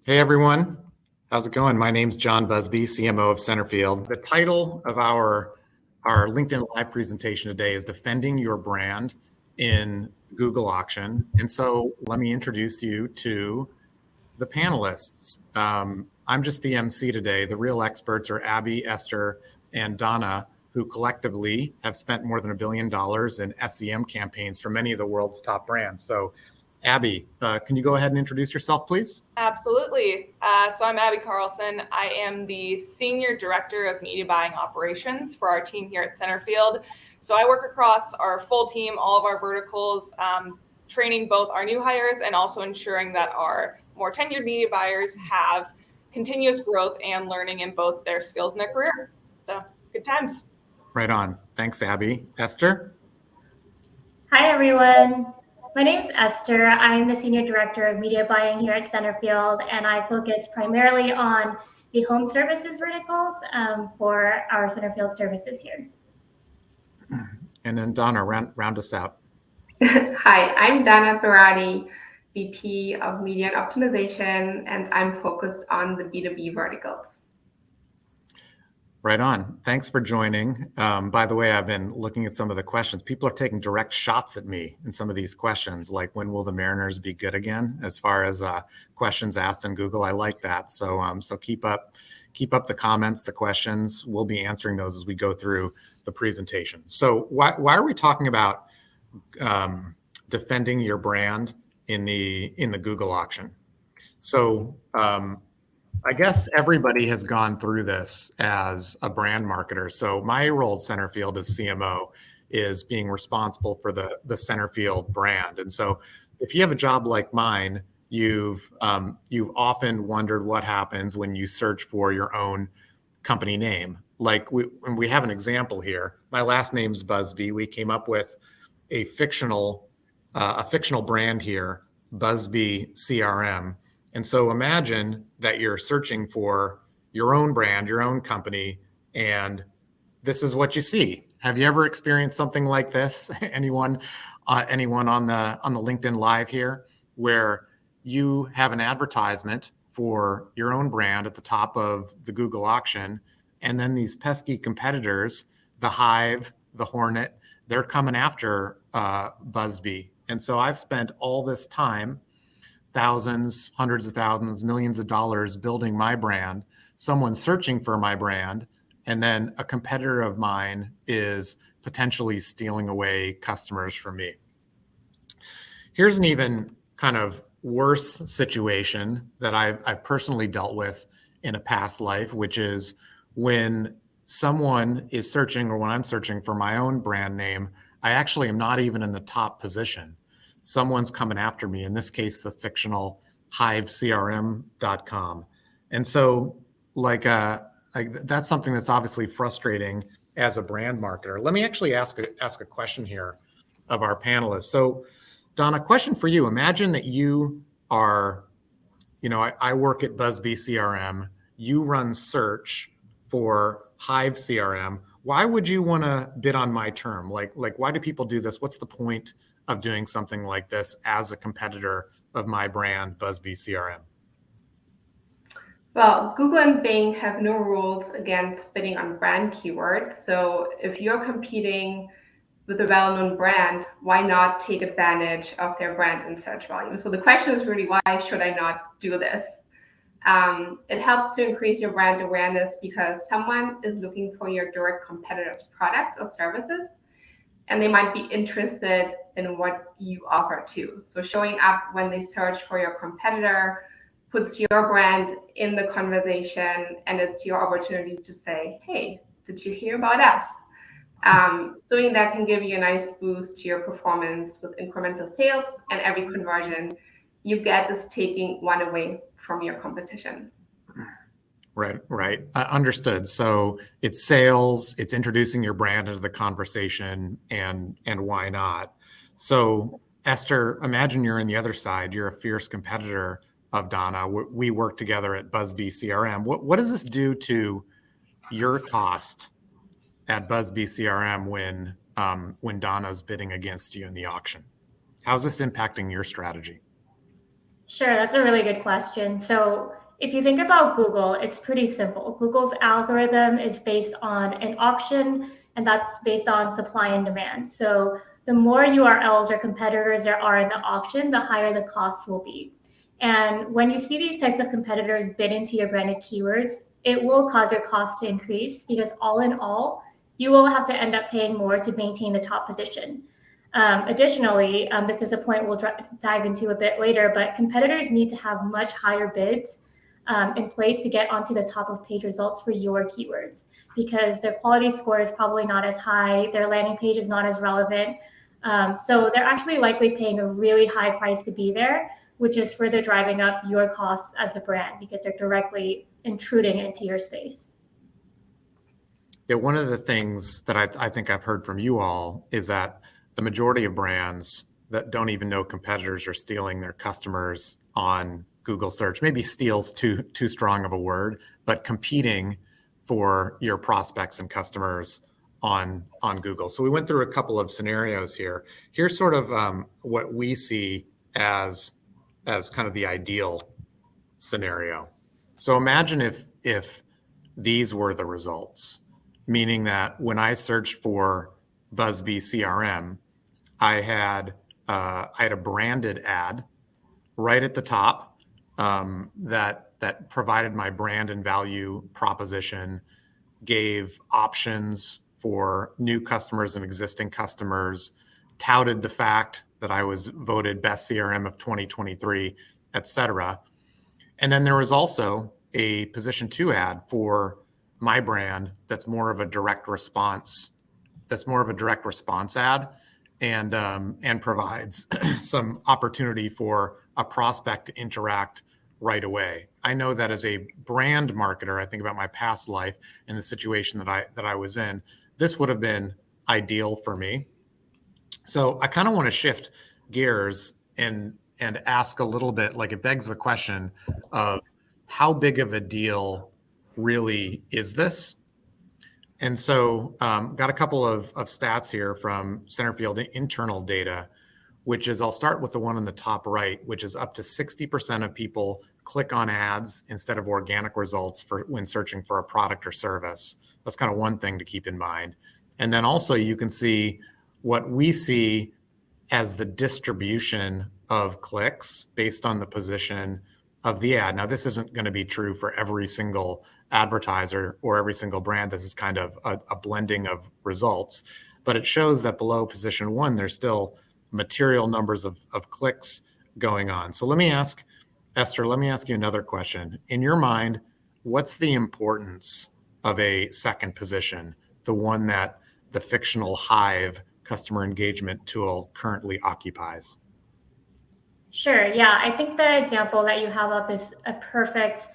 Hey everyone, how's it going? My name's John Busby, CMO of Centerfield. The title of our LinkedIn Live presentation today is Defending Your Brand in Google Auction. And so let me introduce you to the panelists. I'm just the MC today. The real experts are Abby, Esther, and Donna, who collectively have spent more than $1 billion in SEM campaigns for many of the world's top brands. So Abby, can you go ahead and introduce yourself, please? Absolutely. So I'm Abby Carlson. I am the Senior Director of Media Buying Operations for our team here at Centerfield. So I work across our full team, all of our verticals, training both our new hires and also ensuring that our more tenured media buyers have continuous growth and learning in both their skills and their career. So good times. Right on. Thanks, Abby. Esther? Hi, everyone. My name's Esther. I'm the Senior Director of Media Buying here at Centerfield, and I focus primarily on the home services verticals for our Centerfield services here. And then Donna, round us out. Hi, I'm Donna Berardi, VP of Media and Optimization, and I'm focused on the B2B verticals. Right on. Thanks for joining. By the way, I've been looking at some of the questions. People are taking direct shots at me in some of these questions, like when will the Mariners be good again? As far as questions asked in Google, I like that. So keep up the comments, the questions. We'll be answering those as we go through the presentation. So why are we talking about defending your brand in the Google auction? So I guess everybody has gone through this as a brand marketer. So my role at Centerfield as CMO is being responsible for the Centerfield brand. And so if you have a job like mine, you've often wondered what happens when you search for your own company name. Like we have an example here. My last name's Busby. We came up with a fictional brand here, Busby CRM. And so imagine that you're searching for your own brand, your own company, and this is what you see. Have you ever experienced something like this? Anyone on the LinkedIn Live here, where you have an advertisement for your own brand at the top of the Google auction, and then these pesky competitors, the Hive, the Hornet, they're coming after Busby. And so I've spent all this time, thousands, hundreds of thousands, millions of dollars building my brand, someone searching for my brand, and then a competitor of mine is potentially stealing away customers from me. Here's an even kind of worse situation that I've personally dealt with in a past life, which is when someone is searching, or when I'm searching for my own brand name, I actually am not even in the top position. Someone's coming after me, in this case, the fictional HiveCRM.com. And so that's something that's obviously frustrating as a brand marketer. Let me actually ask a question here of our panelists. So Donna, question for you. Imagine that you are, I work at Busby CRM. You run search for Hive CRM. Why would you want to bid on my term? Like why do people do this? What's the point of doing something like this as a competitor of my brand, Busby CRM? Well, Google and Bing have no rules against bidding on brand keywords. So if you're competing with a well-known brand, why not take advantage of their brand in search volume? So the question is really, why should I not do this? It helps to increase your brand awareness because someone is looking for your direct competitor's products or services, and they might be interested in what you offer too. So showing up when they search for your competitor puts your brand in the conversation, and it's your opportunity to say, hey, did you hear about us? Doing that can give you a nice boost to your performance with incremental sales, and every conversion you get is taking one away from your competition. Right. Understood. So it's sales, it's introducing your brand into the conversation, and why not? So Esther, imagine you're in the other side. You're a fierce competitor of Donna. We work together at Busby CRM. What does this do to your cost at Busby CRM when Donna's bidding against you in the auction? How's this impacting your strategy? Sure, that's a really good question. So if you think about Google, it's pretty simple. Google's algorithm is based on an auction, and that's based on supply and demand. So the more URLs or competitors there are in the auction, the higher the costs will be. And when you see these types of competitors bid into your branded keywords, it will cause your costs to increase because all in all, you will have to end up paying more to maintain the top position. Additionally, this is a point we'll dive into a bit later, but competitors need to have much higher bids in place to get onto the top of page results for your keywords because their quality score is probably not as high, their landing page is not as relevant. So they're actually likely paying a really high price to be there, which is further driving up your costs as a brand because they're directly intruding into your space. Yeah, one of the things that I think I've heard from you all is that the majority of brands that don't even know competitors are stealing their customers on Google search. Maybe steal's too strong of a word, but competing for your prospects and customers on Google. So we went through a couple of scenarios here. Here's sort of what we see as kind of the ideal scenario. So imagine if these were the results, meaning that when I searched for Busby CRM, I had a branded ad right at the top that provided my brand and value proposition, gave options for new customers and existing customers, touted the fact that I was voted best CRM of 2023, et cetera. And then there was also a position 2 ad for my brand that's more of a direct response ad and provides some opportunity for a prospect to interact right away. I know that as a brand marketer, I think about my past life and the situation that I was in, this would have been ideal for me. So I kind of want to shift gears and ask a little bit, like it begs the question of how big of a deal really is this? And so got a couple of stats here from Centerfield internal data, which is, I'll start with the one on the top right, which is up to 60% of people click on ads instead of organic results when searching for a product or service. That's kind of one thing to keep in mind. And then also you can see what we see as the distribution of clicks based on the position of the ad. Now, this isn't going to be true for every single advertiser or every single brand. This is kind of a blending of results, but it shows that below position 1, there's still material numbers of clicks going on. So let me ask, Esther, let me ask you another question. In your mind, what's the importance of a second position, the one that the fictional Hive customer engagement tool currently occupies? Sure. Yeah, I think the example that you have up is a perfect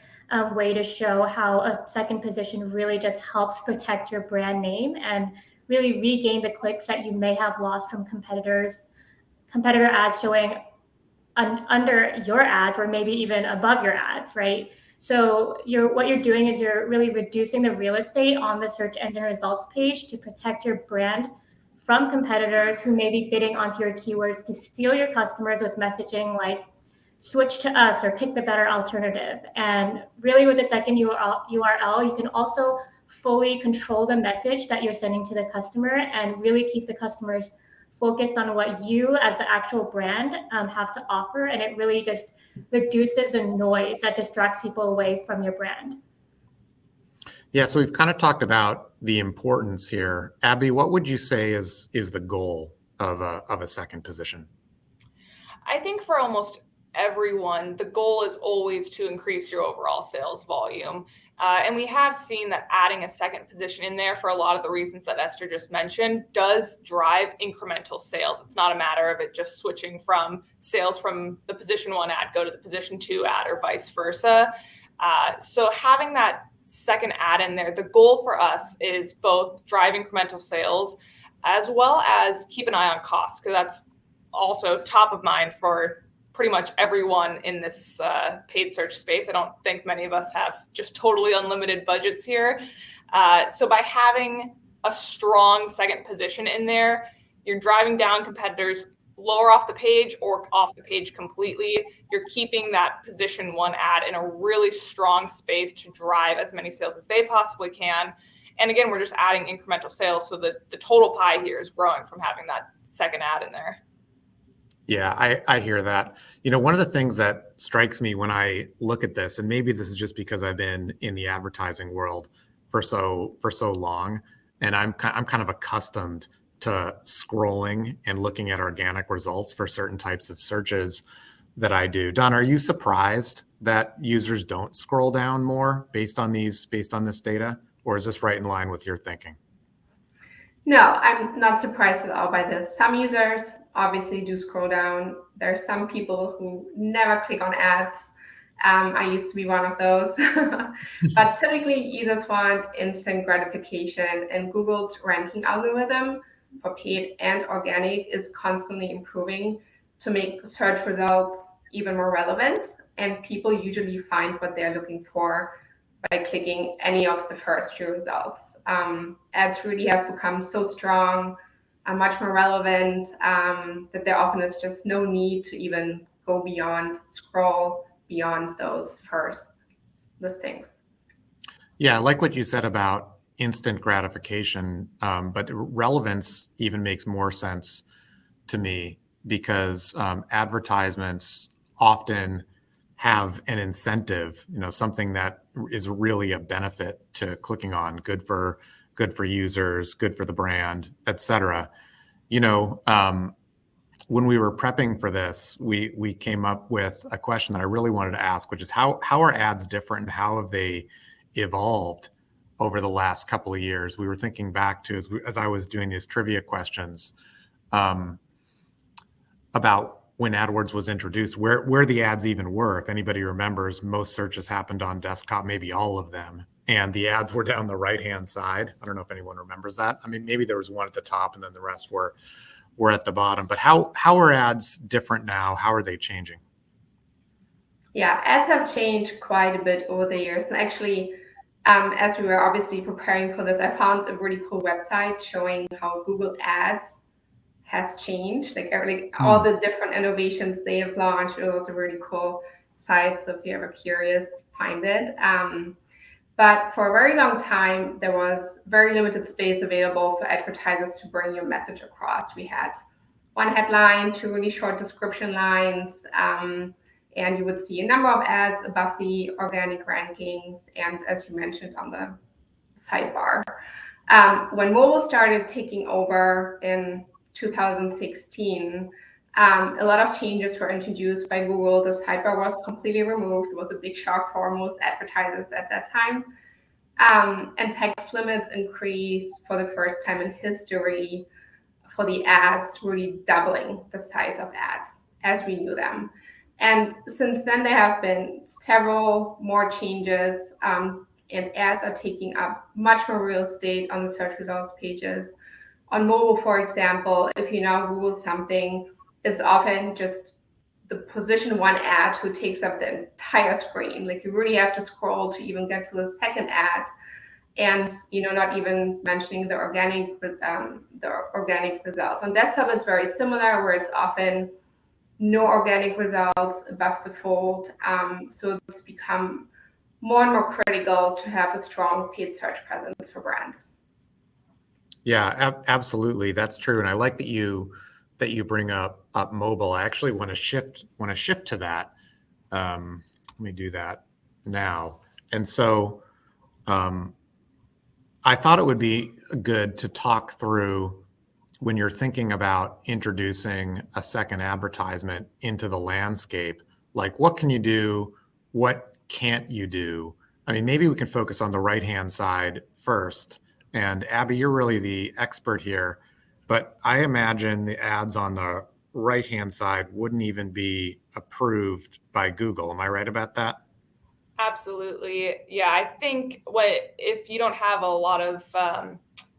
way to show how a second position really just helps protect your brand name and really regain the clicks that you may have lost from competitor ads showing under your ads or maybe even above your ads, right? So what you're doing is you're really reducing the real estate on the search engine results page to protect your brand from competitors who may be bidding onto your keywords to steal your customers with messaging like switch to us or pick the better alternative. And really with the second URL, you can also fully control the message that you're sending to the customer and really keep the customers focused on what you as the actual brand have to offer. And it really just reduces the noise that distracts people away from your brand. Yeah, so we've kind of talked about the importance here. Abby, what would you say is the goal of a second position? I think for almost everyone, the goal is always to increase your overall sales volume. And we have seen that adding a second position in there for a lot of the reasons that Esther just mentioned does drive incremental sales. It's not a matter of it just switching from sales from the position 1 ad, go to the position 2 ad or vice versa. So having that second ad in there, the goal for us is both drive incremental sales as well as keep an eye on costs, because that's also top of mind for pretty much everyone in this paid search space. I don't think many of us have just totally unlimited budgets here. So by having a strong second position in there, you're driving down competitors' lower off the page or off the page completely, you're keeping that position 1 ad in a really strong space to drive as many sales as they possibly can. And again, we're just adding incremental sales so that the total pie here is growing from having that second ad in there. Yeah, I hear that. One of the things that strikes me when I look at this, and maybe this is just because I've been in the advertising world for so long, and I'm kind of accustomed to scrolling and looking at organic results for certain types of searches that I do. Don, are you surprised that users don't scroll down more based on this data, or is this right in line with your thinking? No, I'm not surprised at all by this. Some users obviously do scroll down. There are some people who never click on ads. I used to be one of those. But typically, users want instant gratification, and Google's ranking algorithm for paid and organic is constantly improving to make search results even more relevant. And people usually find what they're looking for by clicking any of the first few results. Ads really have become so strong and much more relevant that there often is just no need to even go scroll beyond those first listings. Yeah, I like what you said about instant gratification, but relevance even makes more sense to me because advertisements often have an incentive, something that is really a benefit to clicking on, good for users, good for the brand, et cetera. When we were prepping for this, we came up with a question that I really wanted to ask, which is how are ads different and how have they evolved over the last couple of years? We were thinking back to as I was doing these trivia questions about when AdWords was introduced, where the ads even were. If anybody remembers, most searches happened on desktop, maybe all of them, and the ads were down the right-hand side. I don't know if anyone remembers that. I mean, maybe there was one at the top and then the rest were at the bottom. But how are ads different now? How are they changing? Yeah, ads have changed quite a bit over the years. And actually, as we were obviously preparing for this, I found a really cool website showing how Google Ads has changed, all the different innovations they have launched. It was a really cool site, so if you're ever curious, find it. But for a very long time, there was very limited space available for advertisers to bring your message across. We had one headline, 2 really short description lines, and you would see a number of ads above the organic rankings, and as you mentioned, on the sidebar. When mobile started taking over in 2016, a lot of changes were introduced by Google. The sidebar was completely removed. It was a big shock for most advertisers at that time. And text limits increased for the first time in history for the ads, really doubling the size of ads as we knew them. And since then, there have been several more changes, and ads are taking up much more real estate on the search results pages. On mobile, for example, if you now Google something, it's often just the position 1 ad who takes up the entire screen. Like, you really have to scroll to even get to the second ad, and not even mentioning the organic results. On desktop, it's very similar, where it's often no organic results above the fold. So it's become more and more critical to have a strong paid search presence for brands. Yeah, absolutely. That's true. And I like that you bring up mobile. I actually want to shift to that. Let me do that now. And so I thought it would be good to talk through when you're thinking about introducing a second advertisement into the landscape, like what can you do? What can't you do? I mean, maybe we can focus on the right-hand side first. And Abby, you're really the expert here, but I imagine the ads on the right-hand side wouldn't even be approved by Google. Am I right about that? Absolutely. Yeah, I think if you don't have a lot of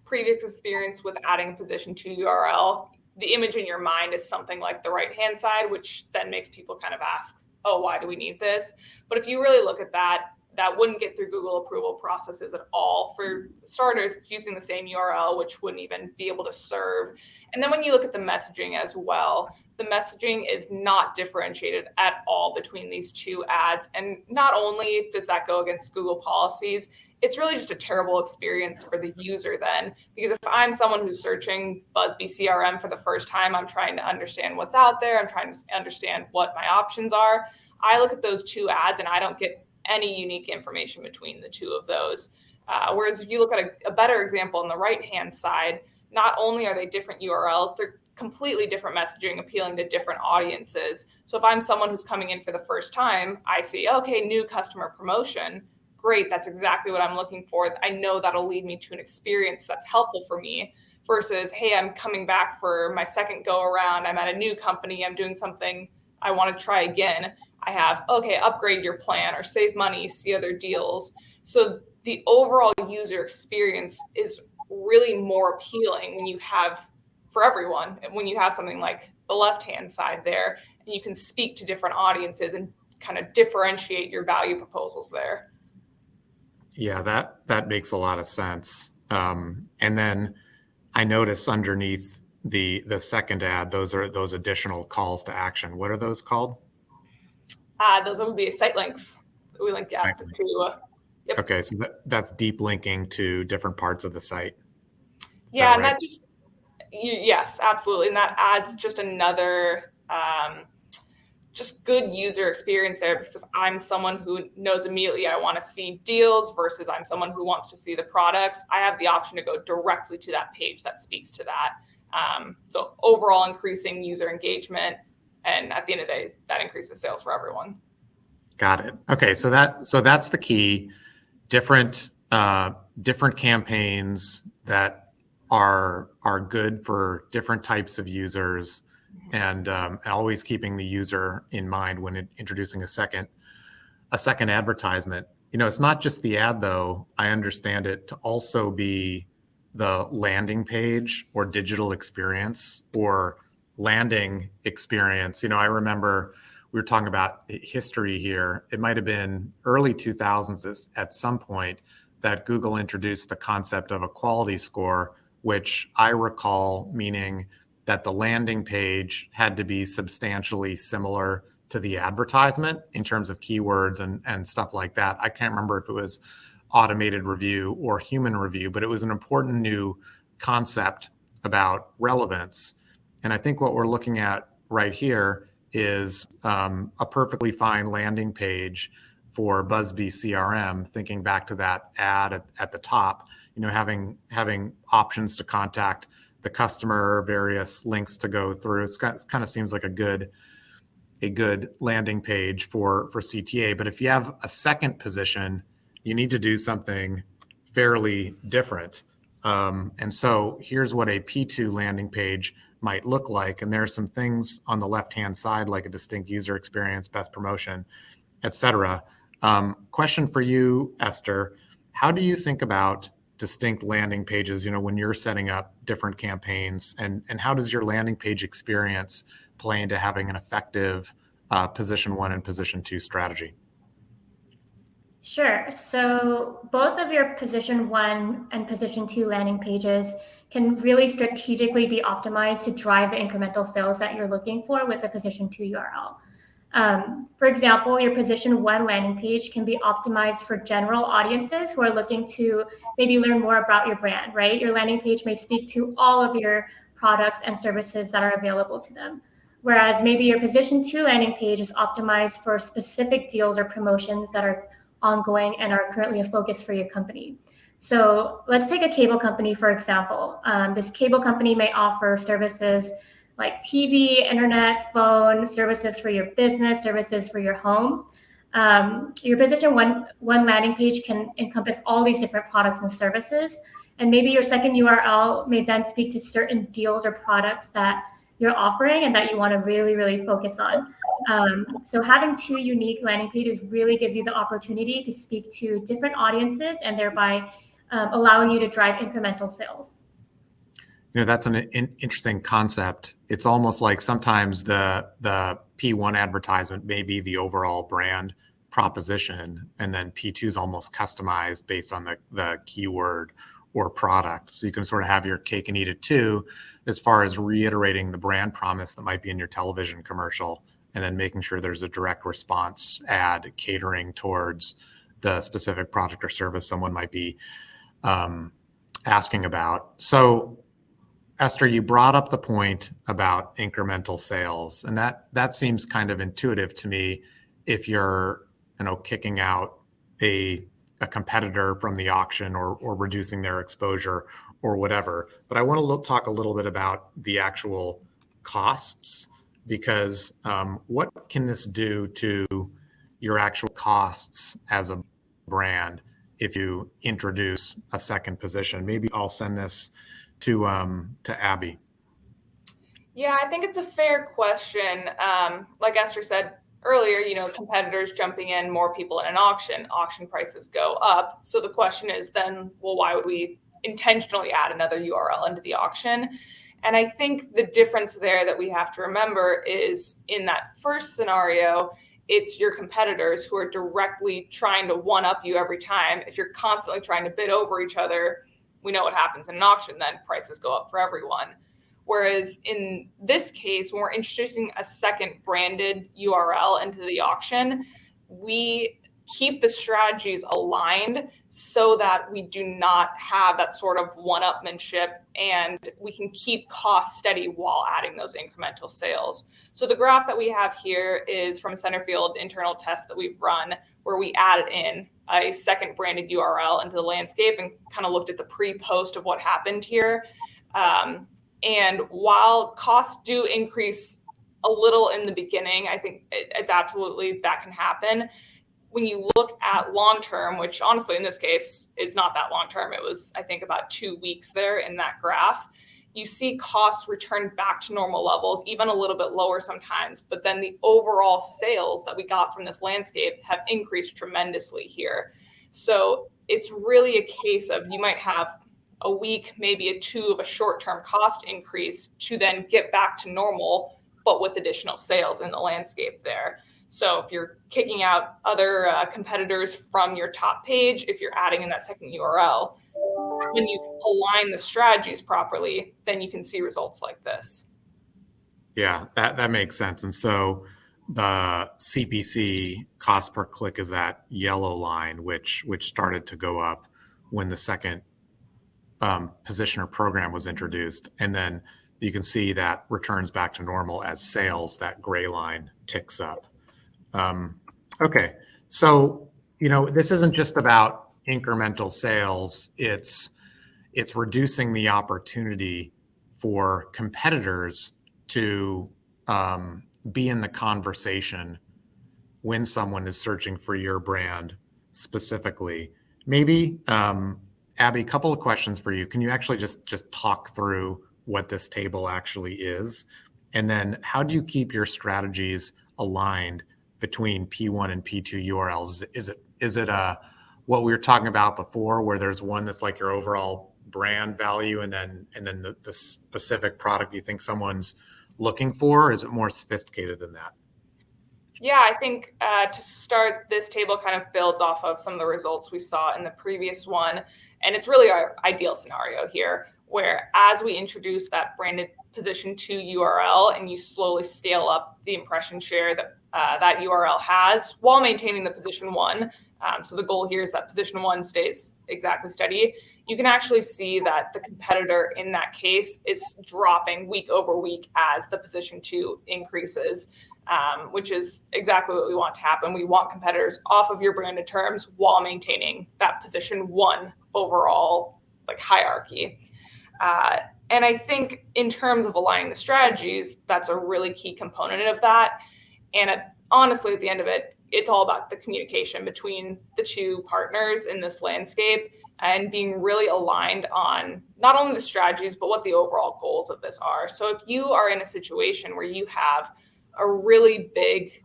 previous experience with adding a position to URL, the image in your mind is something like the right-hand side, which then makes people kind of ask, oh, why do we need this? But if you really look at that, that wouldn't get through Google approval processes at all. For starters, it's using the same URL, which wouldn't even be able to serve. And then when you look at the messaging as well, the messaging is not differentiated at all between these two ads. And not only does that go against Google policies, it's really just a terrible experience for the user then, because if I'm someone who's searching Busby CRM for the first time, I'm trying to understand what's out there, I'm trying to understand what my options are. I look at those two ads and I don't get any unique information between the two of those. Whereas if you look at a better example on the right-hand side, not only are they different URLs, they're completely different messaging appealing to different audiences. So if I'm someone who's coming in for the first time, I see, okay, new customer promotion. Great, that's exactly what I'm looking for. I know that'll lead me to an experience that's helpful for me versus, hey, I'm coming back for my second go around. I'm at a new company. I'm doing something I want to try again. I have, okay, upgrade your plan or save money, see other deals. So the overall user experience is really more appealing when you have, for everyone, when you have something like the left-hand side there, and you can speak to different audiences and kind of differentiate your value proposals there. Yeah, that makes a lot of sense. And then I notice underneath the second ad, those are those additional calls to action. What are those called? Those would be site links. We link out to. Yep. Okay, so that's deep linking to different parts of the site. Yeah, and that just, yes, absolutely. And that adds just another just good user experience there, because if I'm someone who knows immediately I want to see deals versus I'm someone who wants to see the products, I have the option to go directly to that page that speaks to that. So overall increasing user engagement, and at the end of the day, that increases sales for everyone. Got it. Okay, so that's the key. Different campaigns that are good for different types of users, and always keeping the user in mind when introducing a second advertisement. You know, it's not just the ad, though. I understand it to also be the landing page or digital experience or landing experience. You know, I remember we were talking about history here. It might have been early 2000s at some point that Google introduced the concept of a quality score, which I recall meaning that the landing page had to be substantially similar to the advertisement in terms of keywords and stuff like that. I can't remember if it was automated review or human review, but it was an important new concept about relevance. And I think what we're looking at right here is a perfectly fine landing page for Busby CRM, thinking back to that ad at the top, you know, having options to contact the customer, various links to go through. It kind of seems like a good landing page for CTA. But if you have a second position, you need to do something fairly different. And so here's what a P2 landing page might look like. And there are some things on the left-hand side, like a distinct user experience, best promotion, et cetera. Question for you, Esther. How do you think about distinct landing pages, you know, when you're setting up different campaigns, and how does your landing page experience play into having an effective position 1 and position 2 strategy? Sure. So both of your position 1 and position 2 landing pages can really strategically be optimized to drive the incremental sales that you're looking for with a position 2 URL. For example, your position 1 landing page can be optimized for general audiences who are looking to maybe learn more about your brand, right? Your landing page may speak to all of your products and services that are available to them. Whereas maybe your position 2 landing page is optimized for specific deals or promotions that are ongoing and are currently a focus for your company. So let's take a cable company, for example. This cable company may offer services like TV, internet, phone, services for your business, services for your home. Your position one landing page can encompass all these different products and services. And maybe your second URL may then speak to certain deals or products that you're offering and that you want to really, really focus on. So having 2 unique landing pages really gives you the opportunity to speak to different audiences and thereby allowing you to drive incremental sales. You know, that's an interesting concept. It's almost like sometimes the P1 advertisement may be the overall brand proposition, and then P2 is almost customized based on the keyword or product. So you can sort of have your cake and eat it too, as far as reiterating the brand promise that might be in your television commercial, and then making sure there's a direct response ad catering towards the specific product or service someone might be asking about. So Esther, you brought up the point about incremental sales, and that seems kind of intuitive to me. If you're, kicking out a competitor from the auction or reducing their exposure or whatever. But I want to talk a little bit about the actual costs, because what can this do to your actual costs as a brand if you introduce a second position? Maybe I'll send this to Abby. Yeah, I think it's a fair question. Like Esther said earlier, competitors jumping in, more people in an auction prices go up. So the question is then, well, why would we intentionally add another URL into the auction? And I think the difference there that we have to remember is in that first scenario, it's your competitors who are directly trying to one up you every time. If you're constantly trying to bid over each other, we know what happens in an auction, then prices go up for everyone. Whereas in this case, when we're introducing a second branded URL into the auction, we keep the strategies aligned so that we do not have that sort of one-upmanship, and we can keep costs steady while adding those incremental sales. So the graph that we have here is from a Centerfield internal test that we've run, where we added in a second branded URL into the landscape and kind of looked at the pre-post of what happened here. And while costs do increase a little in the beginning, I think it's absolutely that can happen. When you look at long term, which honestly in this case is not that long term, it was, I think, about 2 weeks there in that graph, you see costs return back to normal levels, even a little bit lower sometimes. But then the overall sales that we got from this landscape have increased tremendously here. So it's really a case of you might have a week, maybe a 2 of a short-term cost increase to then get back to normal, but with additional sales in the landscape there. So if you're kicking out other competitors from your top page, if you're adding in that second URL, when you align the strategies properly, then you can see results like this. Yeah, that makes sense. And so the CPC, cost per click, is that yellow line, which started to go up when the second positioner program was introduced. And then you can see that returns back to normal as sales, that gray line ticks up. Okay, so this isn't just about incremental sales. It's reducing the opportunity for competitors to be in the conversation when someone is searching for your brand specifically. Maybe Abby, a couple of questions for you. Can you actually just talk through what this table actually is? And then how do you keep your strategies aligned between P1 and P2 URLs? Is it what we were talking about before, where there's one that's like your overall brand value, and then the specific product you think someone's looking for? Or is it more sophisticated than that? Yeah, I think to start, this table kind of builds off of some of the results we saw in the previous one. And it's really our ideal scenario here, where as we introduce that branded position 2 URL and you slowly scale up the impression share that that URL has while maintaining the position 1. So the goal here is that position 1 stays exactly steady. You can actually see that the competitor in that case is dropping week over week as the position 2 increases, which is exactly what we want to happen. We want competitors off of your branded terms while maintaining that position 1 overall hierarchy. And I think in terms of aligning the strategies, that's a really key component of that. And honestly, at the end of it, it's all about the communication between the two partners in this landscape and being really aligned on not only the strategies, but what the overall goals of this are. So if you are in a situation where you have a really big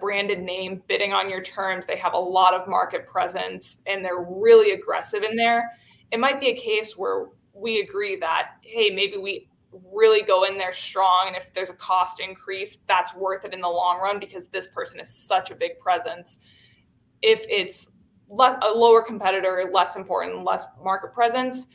branded name bidding on your terms, they have a lot of market presence, and they're really aggressive in there, it might be a case where we agree that, hey, maybe we really go in there strong, and if there's a cost increase, that's worth it in the long run because this person is such a big presence. If it's a lower competitor, less important, less market presence,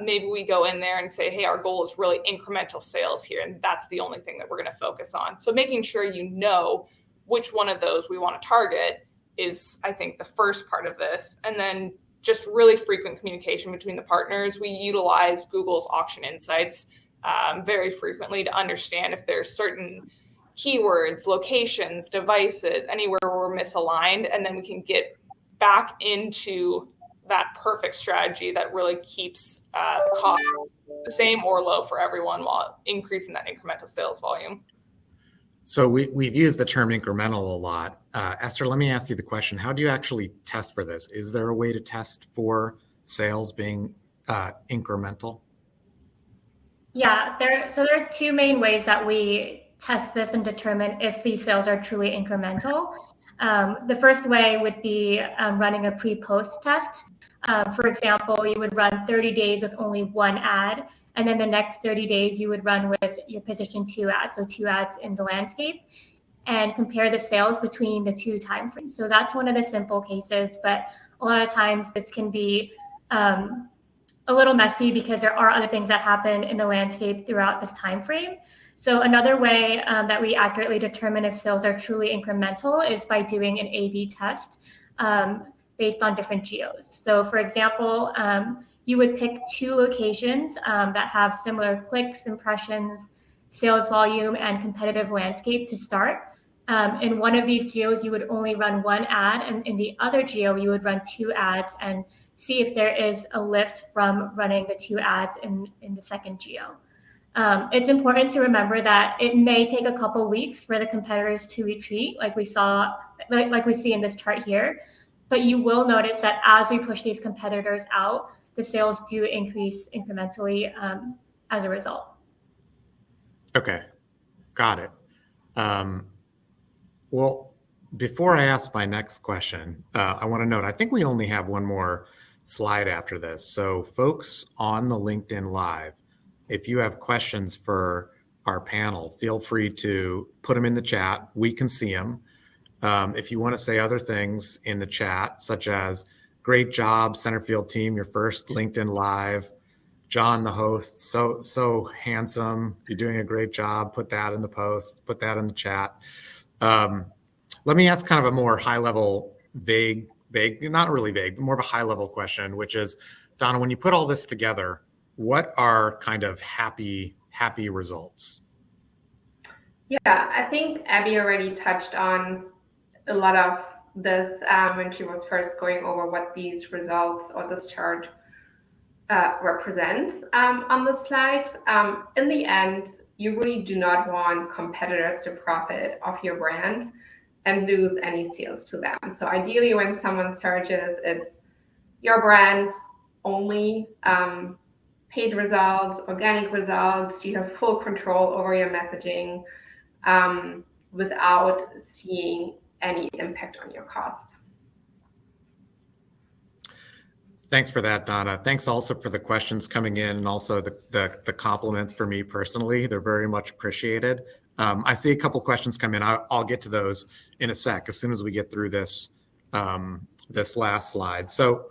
maybe we go in there and say, hey, our goal is really incremental sales here, and that's the only thing that we're going to focus on. So making sure you know which one of those we want to target is, I think, the first part of this. And then just really frequent communication between the partners. We utilize Google's auction insights very frequently to understand if there's certain keywords, locations, devices, anywhere we're misaligned, and then we can get back into that perfect strategy that really keeps the costs the same or low for everyone while increasing that incremental sales volume. So we've used the term incremental a lot. Esther, let me ask you the question. How do you actually test for this? Is there a way to test for sales being incremental? Yeah, there are two main ways that we test this and determine if these sales are truly incremental. The first way would be running a pre-post test. For example, you would run 30 days with only one ad, and then the next 30 days you would run with your position 2 ads, so 2 ads in the landscape, and compare the sales between the 2 timeframes. So that's one of the simple cases, but a lot of times this can be a little messy because there are other things that happen in the landscape throughout this time frame. So another way that we accurately determine if sales are truly incremental is by doing an A/B test based on different geos. So for example, you would pick 2 locations that have similar clicks, impressions, sales volume, and competitive landscape to start. In one of these geos, you would only run 1 ad, and in the other geo, you would run 2 ads and see if there is a lift from running the 2 ads in the second geo. It's important to remember that it may take a couple weeks for the competitors to retreat, like we see in this chart here. But you will notice that as we push these competitors out, the sales do increase incrementally as a result. Okay, got it. Well, before I ask my next question, I want to note, I think we only have one more slide after this. So folks on the LinkedIn Live, if you have questions for our panel, feel free to put them in the chat. We can see them. If you want to say other things in the chat, such as, great job, Centerfield team, your first LinkedIn Live. John, the host, so handsome. You're doing a great job. Put that in the post, put that in the chat. Let me ask kind of a more high-level, vague, not really vague, but more of a high-level question, which is, Donna, when you put all this together, what are kind of happy results? Yeah, I think Abby already touched on a lot of this when she was first going over what these results or this chart represents on the slide. In the end, you really do not want competitors to profit off your brand and lose any sales to them. So ideally, when someone searches, it's your brand only, paid results, organic results. You have full control over your messaging without seeing any impact on your cost. Thanks for that, Donna. Thanks also for the questions coming in and also the compliments for me personally. They're very much appreciated. I see a couple questions come in. I'll get to those in a sec as soon as we get through this this last slide. So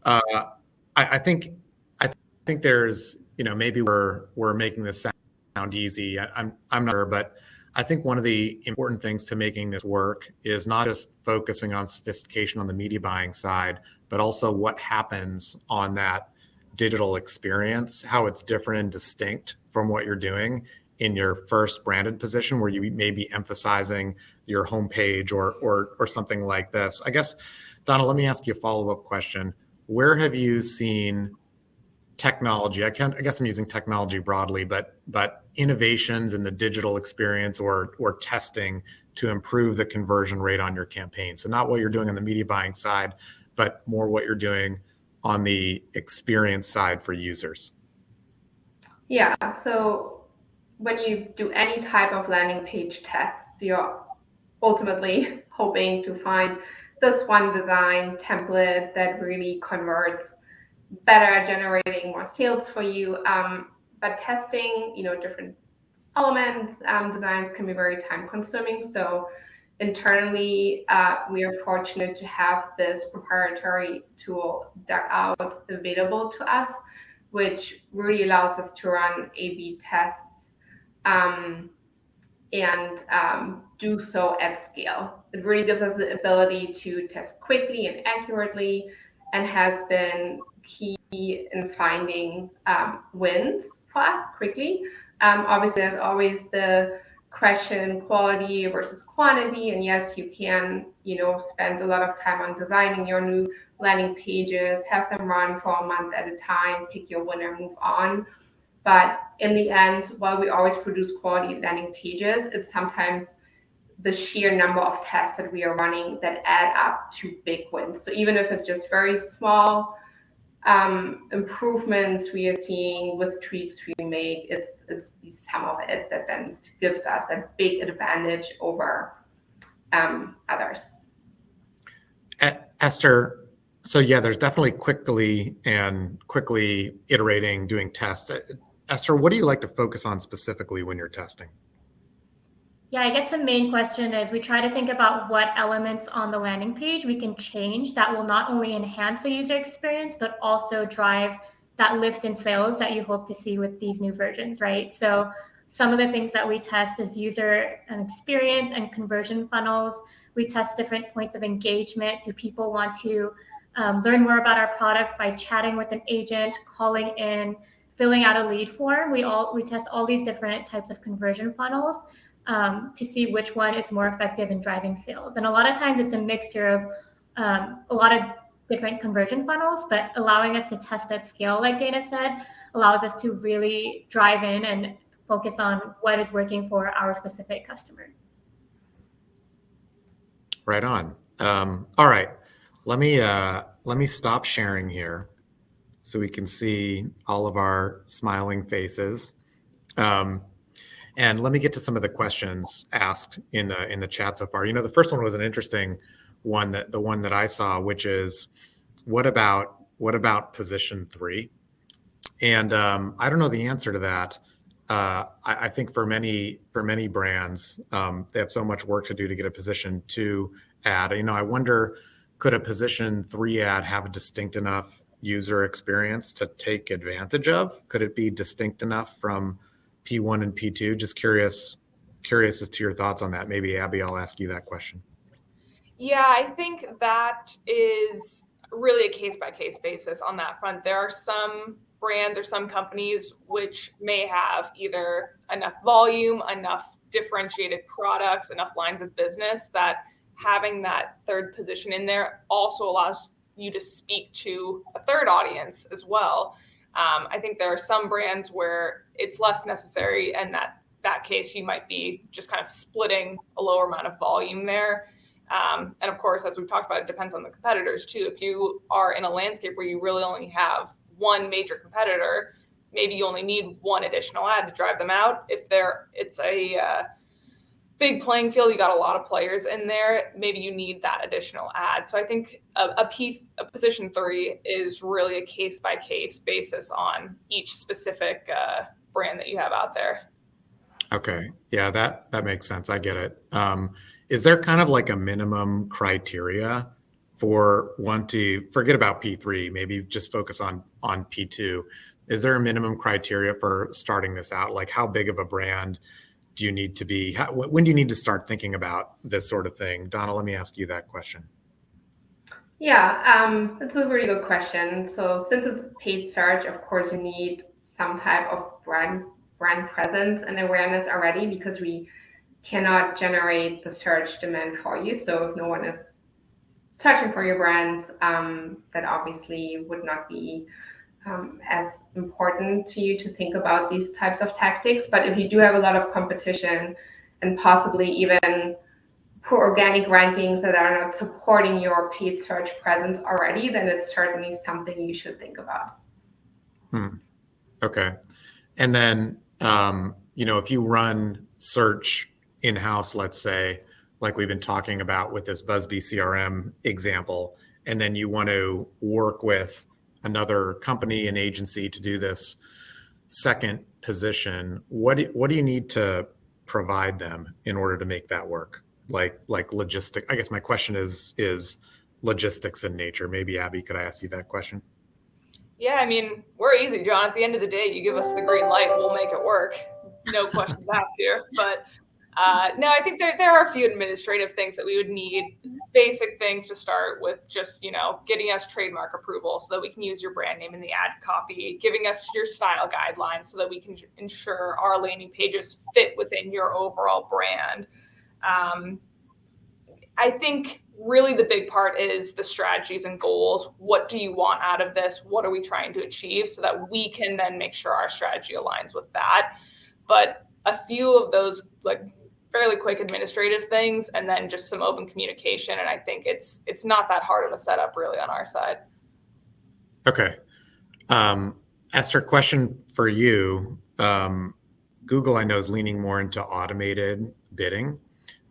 I think there's, maybe we're making this sound easy. I'm not sure, but I think one of the important things to making this work is not just focusing on sophistication on the media buying side, but also what happens on that digital experience, how it's different and distinct from what you're doing in your first branded position, where you may be emphasizing your homepage or something like this. I guess, Donna, let me ask you a follow-up question. Where have you seen technology? I guess I'm using technology broadly, but innovations in the digital experience or testing to improve the conversion rate on your campaign. So not what you're doing on the media buying side, but more what you're doing on the experience side for users. Yeah, so when you do any type of landing page tests, you're ultimately hoping to find this one design template that really converts better at generating more sales for you. But testing, different elements, designs can be very time consuming. So internally, we are fortunate to have this proprietary tool, Dugout, available to us, which really allows us to run A/B tests and do so at scale. It really gives us the ability to test quickly and accurately, and has been key in finding wins for us quickly. Obviously, there's always the question quality versus quantity, and yes, you can spend a lot of time on designing your new landing pages, have them run for a month at a time, pick your winner, move on. But in the end, while we always produce quality landing pages, it's sometimes the sheer number of tests that we are running that add up to big wins. So even if it's just very small improvements we are seeing with tweaks we make, it's the sum of it that then gives us a big advantage over others. Esther, so yeah, there's definitely quickly iterating, doing tests. Esther, what do you like to focus on specifically when you're testing? Yeah, I guess the main question is we try to think about what elements on the landing page we can change that will not only enhance the user experience, but also drive that lift in sales that you hope to see with these new versions, right? So some of the things that we test is user experience and conversion funnels. We test different points of engagement. Do people want to learn more about our product by chatting with an agent, calling in, filling out a lead form? We test all these different types of conversion funnels to see which one is more effective in driving sales. And a lot of times it's a mixture of a lot of different conversion funnels, but allowing us to test at scale, like Dana said, allows us to really drive in and focus on what is working for our specific customer. Right on. All right, let me stop sharing here so we can see all of our smiling faces. And let me get to some of the questions asked in the chat so far. The first one was an interesting one, the one that I saw, which is, what about position 3? And I don't know the answer to that. I think for many brands, they have so much work to do to get a position 2 ad. I wonder, could a position 3 ad have a distinct enough user experience to take advantage of? Could it be distinct enough from P1 and P2? Just curious as to your thoughts on that. Maybe Abby, I'll ask you that question. Yeah, I think that is really a case-by-case basis on that front. There are some brands or some companies which may have either enough volume, enough differentiated products, enough lines of business that having that third position in there also allows you to speak to a third audience as well. I think there are some brands where it's less necessary, and that case you might be just kind of splitting a lower amount of volume there. And of course, as we've talked about, it depends on the competitors too. If you are in a landscape where you really only have one major competitor, maybe you only need one additional ad to drive them out. If it's a big playing field, you got a lot of players in there, maybe you need that additional ad. So I think a position 3 is really a case-by-case basis on each specific brand that you have out there. Okay. Yeah, that makes sense. I get it. Is there kind of like a minimum criteria for one to forget about P3, maybe just focus on P2? Is there a minimum criteria for starting this out? Like, how big of a brand do you need to be? When do you need to start thinking about this sort of thing? Donna, let me ask you that question. Yeah, that's a really good question. So since it's paid search, of course, you need some type of brand presence and awareness already, because we cannot generate the search demand for you. So if no one is searching for your brand, that obviously would not be as important to you to think about these types of tactics. But if you do have a lot of competition and possibly even poor organic rankings that are not supporting your paid search presence already, then it's certainly something you should think about. Okay. And then, if you run search in-house, let's say, like we've been talking about with this Busby CRM example, and then you want to work with another company, an agency, to do this second position, what do you need to provide them in order to make that work? like logistic? I guess my question is logistics in nature. Maybe Abby, could I ask you that question? Yeah, I mean, we're easy, John. At the end of the day, you give us the green light, we'll make it work. No questions asked here. But no, I think there are a few administrative things that we would need. Basic things to start with, just getting us trademark approval so that we can use your brand name in the ad copy, giving us your style guidelines so that we can ensure our landing pages fit within your overall brand. I think really the big part is the strategies and goals. What do you want out of this? What are we trying to achieve so that we can then make sure our strategy aligns with that? But a few of those like fairly quick administrative things and then just some open communication. And I think it's not that hard of a setup really on our side. Okay. Esther, question for you. Google, I know, is leaning more into automated bidding.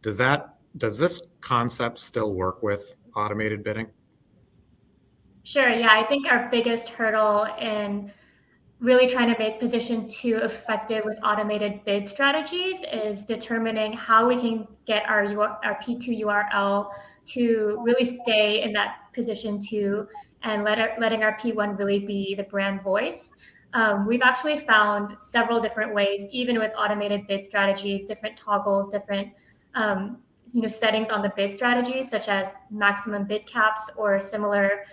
Does this concept still work with automated bidding? Sure. Yeah, I think our biggest hurdle in really trying to make position 2 effective with automated bid strategies is determining how we can get our P2 URL to really stay in that position 2 and letting our P1 really be the brand voice. We've actually found several different ways, even with automated bid strategies, different toggles, different settings on the bid strategies, such as maximum bid caps or similar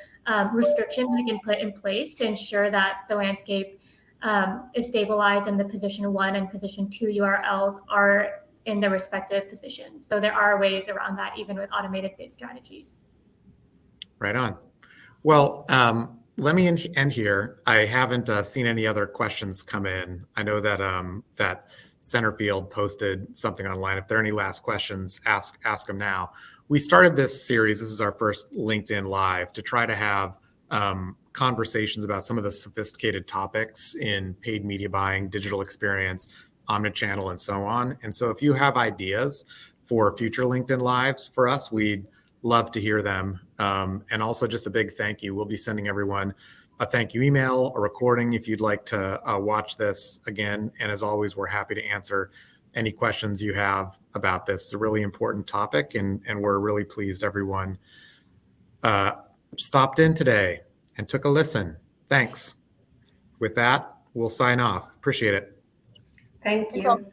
restrictions we can put in place to ensure that the landscape is stabilized and the position 1 and position 2 URLs are in their respective positions. So there are ways around that, even with automated bid strategies. Right on. Well, let me end here. I haven't seen any other questions come in. I know that that Centerfield posted something online. If there are any last questions, ask them now. We started this series. This is our first LinkedIn Live to try to have conversations about some of the sophisticated topics in paid media buying, digital experience, omnichannel, and so on. And so if you have ideas for future LinkedIn Lives for us, we'd love to hear them. And also just a big thank you. We'll be sending everyone a thank you email, a recording if you'd like to watch this again. And as always, we're happy to answer any questions you have about this. It's a really important topic, and we're really pleased everyone stopped in today and took a listen. Thanks. With that, we'll sign off. Appreciate it. Thank you.